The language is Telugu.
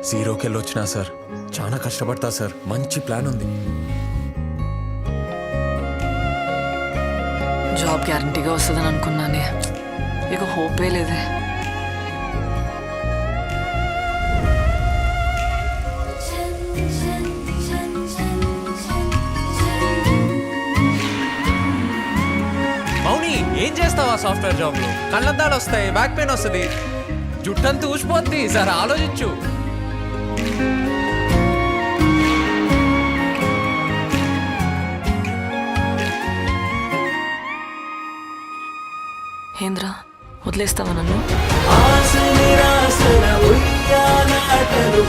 జీరోకి వెళ్ళొచ్చినా సార్ చాలా కష్టపడతా సార్. మంచి ప్లాన్ ఉంది. జాబ్ గ్యారంటీగా వస్తుందని అనుకున్నానే, ఇక హోపే లేదే. మౌని ఏం చేస్తావా సాఫ్ట్వేర్ జాబ్లో? కళ్ళద్దాలు వస్తాయి, బ్యాక్ పెయిన్ వస్తుంది, జుట్టంతా ఊసిపోద్ది. సార్ ఆలోచించు. ఏంద్రా వదిలేస్తావా నన్ను? ఆశ నిరాశల ఉయ్యాలాటలు